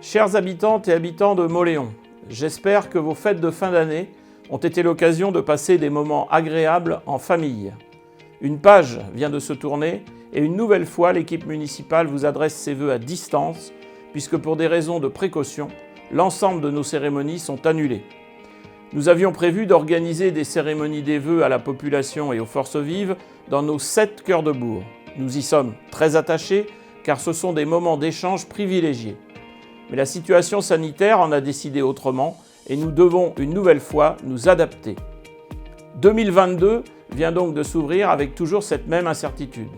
Chers habitantes et habitants de Mauléon, j'espère que vos fêtes de fin d'année ont été l'occasion de passer des moments agréables en famille. Une page vient de se tourner et une nouvelle fois, l'équipe municipale vous adresse ses vœux à distance, puisque pour des raisons de précaution, l'ensemble de nos cérémonies sont annulées. Nous avions prévu d'organiser des cérémonies des vœux à la population et aux forces vives dans nos 7 cœurs de bourg. Nous y sommes très attachés car ce sont des moments d'échange privilégiés. Mais la situation sanitaire en a décidé autrement et nous devons une nouvelle fois nous adapter. 2022 vient donc de s'ouvrir avec toujours cette même incertitude.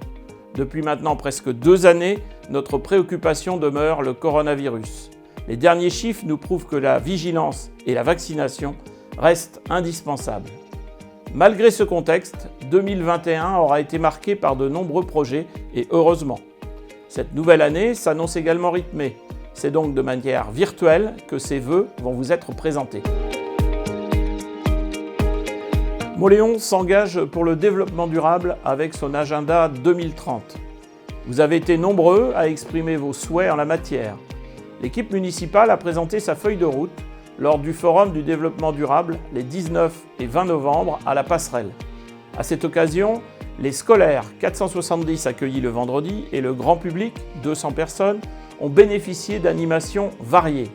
Depuis maintenant presque 2 années, notre préoccupation demeure le coronavirus. Les derniers chiffres nous prouvent que la vigilance et la vaccination restent indispensables. Malgré ce contexte, 2021 aura été marqué par de nombreux projets et heureusement. Cette nouvelle année s'annonce également rythmée. C'est donc de manière virtuelle que ces vœux vont vous être présentés. Mauléon s'engage pour le développement durable avec son agenda 2030. Vous avez été nombreux à exprimer vos souhaits en la matière. L'équipe municipale a présenté sa feuille de route lors du Forum du développement durable les 19 et 20 novembre à la Passerelle. À cette occasion, les scolaires, 470 accueillis le vendredi, et le grand public, 200 personnes, ont bénéficié d'animations variées.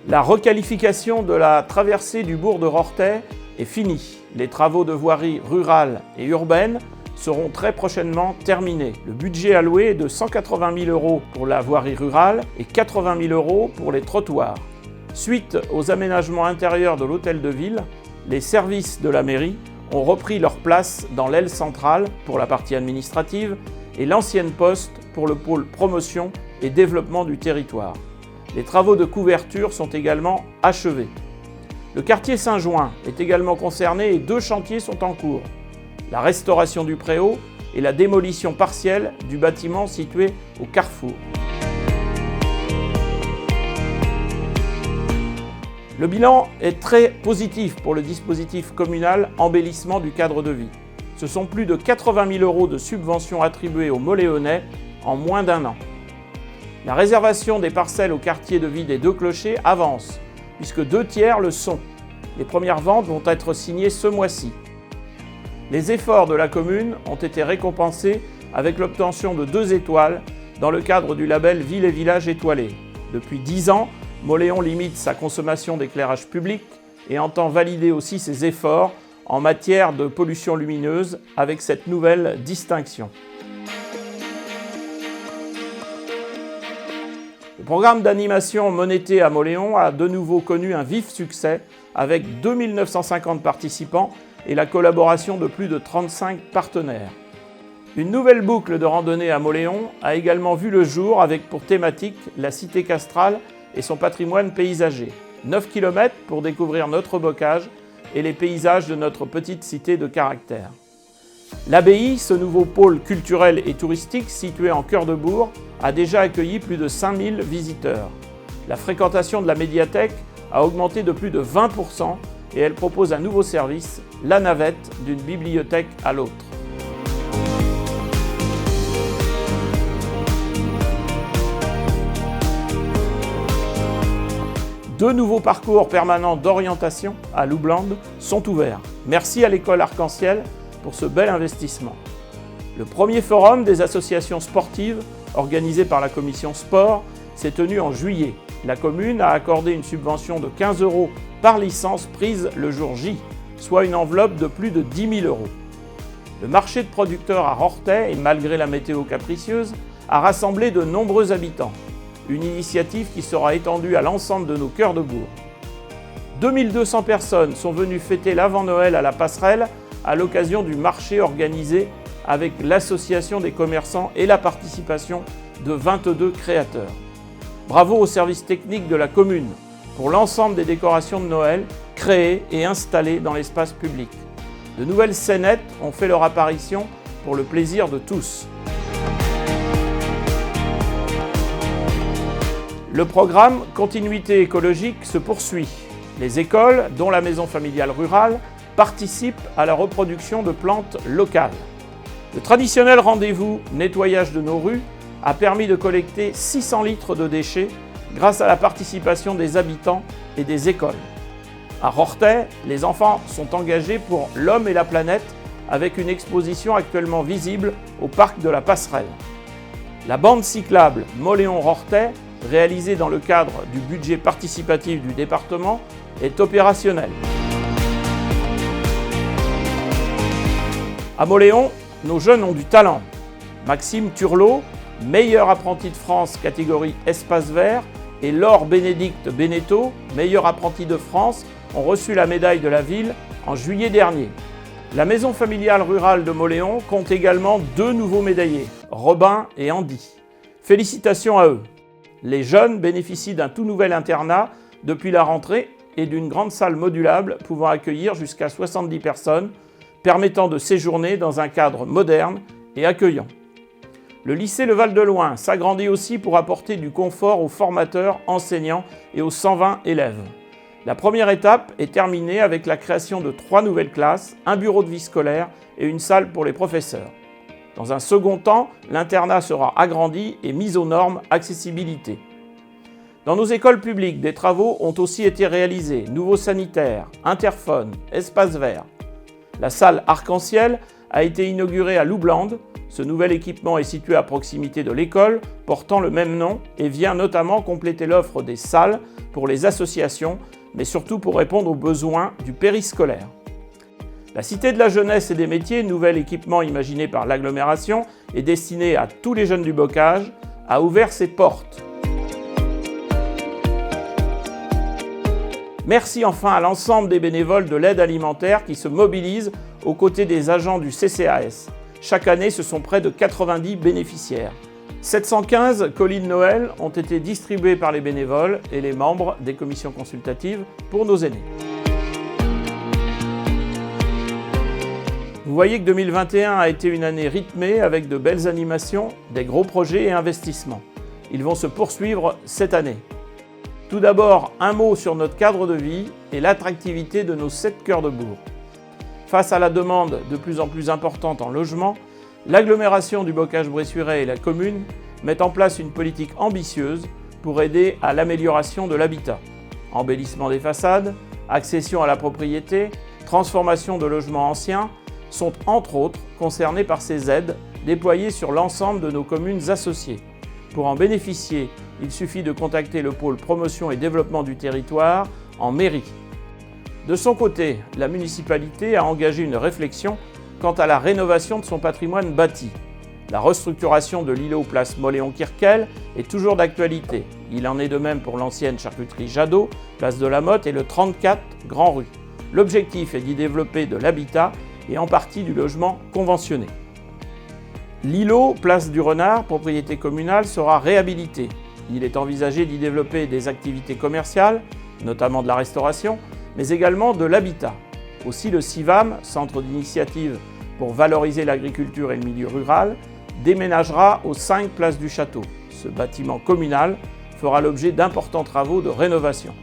La requalification de la traversée du bourg de Rorthais est finie. Les travaux de voirie rurale et urbaine seront très prochainement terminés. Le budget alloué est de 180 000 € pour la voirie rurale et 80 000 € pour les trottoirs. Suite aux aménagements intérieurs de l'hôtel de ville, les services de la mairie ont repris leur place dans l'aile centrale pour la partie administrative et l'ancienne poste pour le pôle promotion et développement du territoire. Les travaux de couverture sont également achevés. Le quartier Saint-Jouin est également concerné et 2 chantiers sont en cours. La restauration du préau et la démolition partielle du bâtiment situé au carrefour. Le bilan est très positif pour le dispositif communal embellissement du cadre de vie. Ce sont plus de 80 000 € de subventions attribuées aux Mauléonais en moins d'1 an. La réservation des parcelles au quartier de vie des 2 clochers avance, puisque 2 tiers le sont. Les premières ventes vont être signées ce mois-ci. Les efforts de la commune ont été récompensés avec l'obtention de 2 étoiles dans le cadre du label Ville et Village étoilé. Depuis 10 ans, Mauléon limite sa consommation d'éclairage public et entend valider aussi ses efforts en matière de pollution lumineuse avec cette nouvelle distinction. Le programme d'animation Monété à Mauléon a de nouveau connu un vif succès avec 2 950 participants et la collaboration de plus de 35 partenaires. Une nouvelle boucle de randonnée à Mauléon a également vu le jour avec pour thématique la cité castrale et son patrimoine paysager. 9 km pour découvrir notre bocage et les paysages de notre petite cité de caractère. L'abbaye, ce nouveau pôle culturel et touristique situé en cœur de bourg, a déjà accueilli plus de 5000 visiteurs. La fréquentation de la médiathèque a augmenté de plus de 20% et elle propose un nouveau service, la navette d'une bibliothèque à l'autre. Deux nouveaux parcours permanents d'orientation à Loublande sont ouverts. Merci à l'école Arc-en-Ciel pour ce bel investissement. Le premier forum des associations sportives, organisé par la commission sport, s'est tenu en juillet. La commune a accordé une subvention de 15 € par licence prise le jour J, soit une enveloppe de plus de 10 000 €. Le marché de producteurs à Rorthais, et malgré la météo capricieuse, a rassemblé de nombreux habitants. Une initiative qui sera étendue à l'ensemble de nos cœurs de bourg. 2200 personnes sont venues fêter l'avant-Noël à la Passerelle à l'occasion du marché organisé avec l'association des commerçants et la participation de 22 créateurs. Bravo aux services techniques de la commune pour l'ensemble des décorations de Noël créées et installées dans l'espace public. De nouvelles scénettes ont fait leur apparition pour le plaisir de tous. Le programme Continuité écologique se poursuit. Les écoles, dont la maison familiale rurale, participent à la reproduction de plantes locales. Le traditionnel rendez-vous nettoyage de nos rues a permis de collecter 600 litres de déchets grâce à la participation des habitants et des écoles. À Rorthais, les enfants sont engagés pour l'homme et la planète avec une exposition actuellement visible au parc de la Passerelle. La bande cyclable Mauléon-Rorthais, réalisée dans le cadre du budget participatif du département, est opérationnelle. À Mauléon, nos jeunes ont du talent. Maxime Turlot, meilleur apprenti de France catégorie espace vert, et Laure Bénédicte Beneteau, meilleur apprenti de France, ont reçu la médaille de la ville en juillet dernier. La maison familiale rurale de Mauléon compte également 2 nouveaux médaillés, Robin et Andy. Félicitations à eux. Les jeunes bénéficient d'un tout nouvel internat depuis la rentrée et d'une grande salle modulable pouvant accueillir jusqu'à 70 personnes, permettant de séjourner dans un cadre moderne et accueillant. Le lycée Le Val-de-Loing s'agrandit aussi pour apporter du confort aux formateurs, enseignants et aux 120 élèves. La première étape est terminée avec la création de 3 nouvelles classes, un bureau de vie scolaire et une salle pour les professeurs. Dans un second temps, l'internat sera agrandi et mis aux normes accessibilité. Dans nos écoles publiques, des travaux ont aussi été réalisés, nouveaux sanitaires, interphones, espaces verts. La salle Arc-en-Ciel a été inaugurée à Loublande. Ce nouvel équipement est situé à proximité de l'école, portant le même nom et vient notamment compléter l'offre des salles pour les associations, mais surtout pour répondre aux besoins du périscolaire. La Cité de la Jeunesse et des Métiers, nouvel équipement imaginé par l'agglomération et destiné à tous les jeunes du bocage, a ouvert ses portes. Merci enfin à l'ensemble des bénévoles de l'aide alimentaire qui se mobilisent aux côtés des agents du CCAS. Chaque année, ce sont près de 90 bénéficiaires. 715 colis de Noël ont été distribués par les bénévoles et les membres des commissions consultatives pour nos aînés. Vous voyez que 2021 a été une année rythmée avec de belles animations, des gros projets et investissements. Ils vont se poursuivre cette année. Tout d'abord, un mot sur notre cadre de vie et l'attractivité de nos 7 cœurs de bourg. Face à la demande de plus en plus importante en logement, l'agglomération du Bocage-Bressuiret et la commune mettent en place une politique ambitieuse pour aider à l'amélioration de l'habitat. Embellissement des façades, accession à la propriété, transformation de logements anciens sont entre autres concernés par ces aides déployées sur l'ensemble de nos communes associées. Pour en bénéficier, il suffit de contacter le pôle promotion et développement du territoire en mairie. De son côté, la municipalité a engagé une réflexion quant à la rénovation de son patrimoine bâti. La restructuration de l'îlot place Mauléon-Kirkel est toujours d'actualité. Il en est de même pour l'ancienne charcuterie Jadot, place de la Motte et le 34 Grand Rue. L'objectif est d'y développer de l'habitat et en partie du logement conventionné. L'îlot place du Renard, propriété communale, sera réhabilité. Il est envisagé d'y développer des activités commerciales, notamment de la restauration, mais également de l'habitat. Aussi le CIVAM, Centre d'initiative pour valoriser l'agriculture et le milieu rural, déménagera aux 5 places du château. Ce bâtiment communal fera l'objet d'importants travaux de rénovation.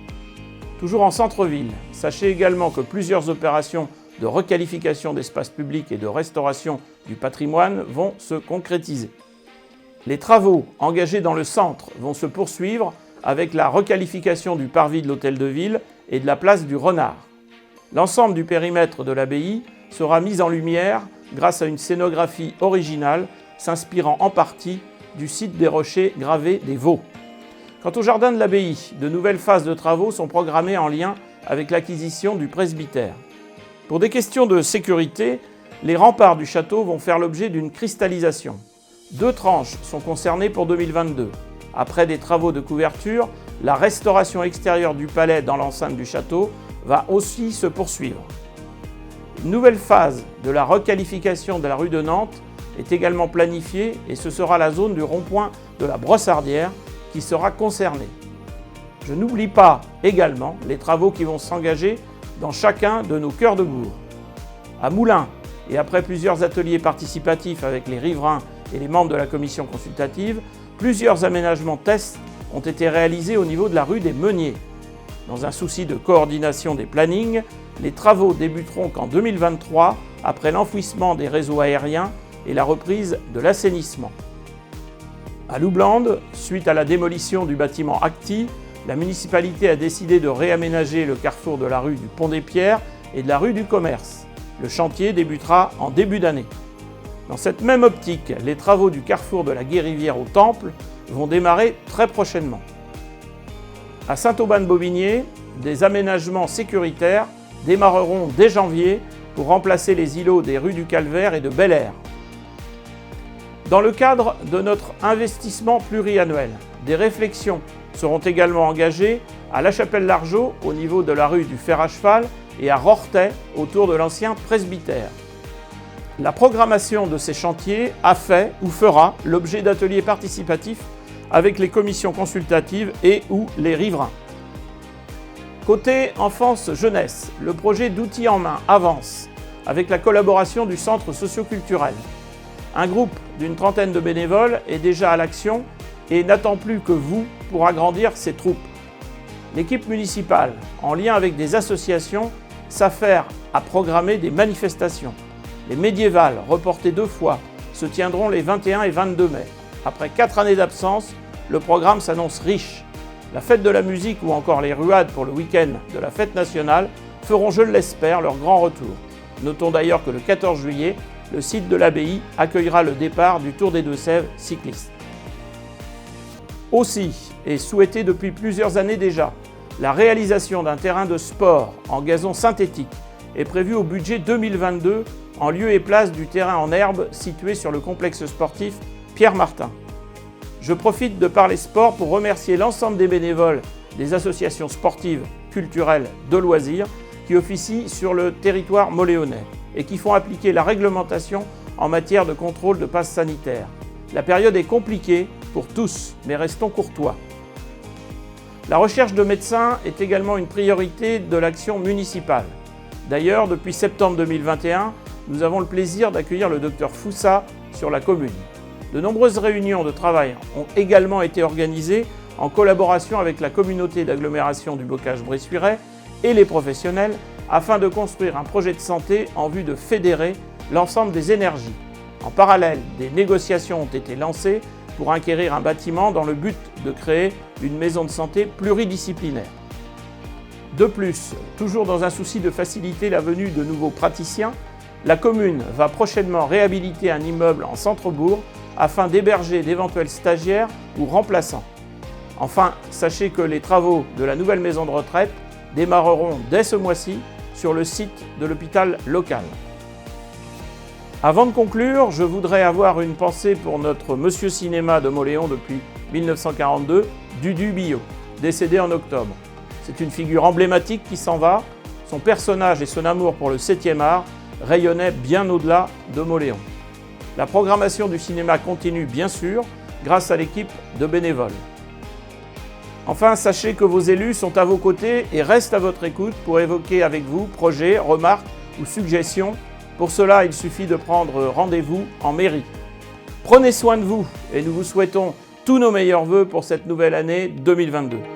Toujours en centre-ville, sachez également que plusieurs opérations de requalification d'espaces publics et de restauration du patrimoine vont se concrétiser. Les travaux engagés dans le centre vont se poursuivre avec la requalification du parvis de l'hôtel de ville et de la place du Renard. L'ensemble du périmètre de l'abbaye sera mis en lumière grâce à une scénographie originale s'inspirant en partie du site des rochers gravés des Vaux. Quant au jardin de l'abbaye, de nouvelles phases de travaux sont programmées en lien avec l'acquisition du presbytère. Pour des questions de sécurité, les remparts du château vont faire l'objet d'une cristallisation. 2 tranches sont concernées pour 2022. Après des travaux de couverture, la restauration extérieure du palais dans l'enceinte du château va aussi se poursuivre. Une nouvelle phase de la requalification de la rue de Nantes est également planifiée et ce sera la zone du rond-point de la Brossardière qui sera concernée. Je n'oublie pas également les travaux qui vont s'engager dans chacun de nos cœurs de bourg. À Moulins, et après plusieurs ateliers participatifs avec les riverains et les membres de la commission consultative, plusieurs aménagements tests ont été réalisés au niveau de la rue des Meuniers. Dans un souci de coordination des plannings, les travaux débuteront qu'en 2023, après l'enfouissement des réseaux aériens et la reprise de l'assainissement. À Loublande, suite à la démolition du bâtiment Acti, la municipalité a décidé de réaménager le carrefour de la rue du Pont des Pierres et de la rue du Commerce. Le chantier débutera en début d'année. Dans cette même optique, les travaux du carrefour de la Guérivière au Temple vont démarrer très prochainement. À Saint-Auban-de-Bobigné, des aménagements sécuritaires démarreront dès janvier pour remplacer les îlots des rues du Calvaire et de Bel Air. Dans le cadre de notre investissement pluriannuel, des réflexions seront également engagées à La Chapelle-Largeau au niveau de la rue du Fer à Cheval et à Rorthais autour de l'ancien presbytère. La programmation de ces chantiers a fait ou fera l'objet d'ateliers participatifs avec les commissions consultatives et ou les riverains. Côté enfance-jeunesse, le projet d'outils en main avance avec la collaboration du centre socio-culturel. Un groupe d'une trentaine de bénévoles est déjà à l'action et n'attend plus que vous pour agrandir ses troupes. L'équipe municipale, en lien avec des associations, s'affaire à programmer des manifestations. Les médiévales, reportées 2 fois, se tiendront les 21 et 22 mai. Après 4 années d'absence, le programme s'annonce riche. La fête de la musique ou encore les ruades pour le week-end de la fête nationale feront, je l'espère, leur grand retour. Notons d'ailleurs que le 14 juillet, le site de l'abbaye accueillera le départ du Tour des Deux-Sèvres cycliste. Aussi, et souhaité depuis plusieurs années déjà, la réalisation d'un terrain de sport en gazon synthétique est prévue au budget 2022 en lieu et place du terrain en herbe situé sur le complexe sportif Pierre Martin. Je profite de parler sport pour remercier l'ensemble des bénévoles des associations sportives, culturelles, de loisirs qui officient sur le territoire moléonnais et qui font appliquer la réglementation en matière de contrôle de passe sanitaire. La période est compliquée pour tous, mais restons courtois. La recherche de médecins est également une priorité de l'action municipale. D'ailleurs, depuis septembre 2021, nous avons le plaisir d'accueillir le docteur Foussa sur la commune. De nombreuses réunions de travail ont également été organisées en collaboration avec la communauté d'agglomération du Bocage Bressuirais et les professionnels afin de construire un projet de santé en vue de fédérer l'ensemble des énergies. En parallèle, des négociations ont été lancées pour acquérir un bâtiment dans le but de créer une maison de santé pluridisciplinaire. De plus, toujours dans un souci de faciliter la venue de nouveaux praticiens, la commune va prochainement réhabiliter un immeuble en centre-bourg afin d'héberger d'éventuels stagiaires ou remplaçants. Enfin, sachez que les travaux de la nouvelle maison de retraite démarreront dès ce mois-ci sur le site de l'hôpital local. Avant de conclure, je voudrais avoir une pensée pour notre monsieur cinéma de Mauléon depuis 1942, Dudu Billot, décédé en octobre. C'est une figure emblématique qui s'en va. Son personnage et son amour pour le 7e art rayonnaient bien au-delà de Mauléon. La programmation du cinéma continue bien sûr grâce à l'équipe de bénévoles. Enfin, sachez que vos élus sont à vos côtés et restent à votre écoute pour évoquer avec vous projets, remarques ou suggestions. Pour cela, il suffit de prendre rendez-vous en mairie. Prenez soin de vous et nous vous souhaitons tous nos meilleurs vœux pour cette nouvelle année 2022.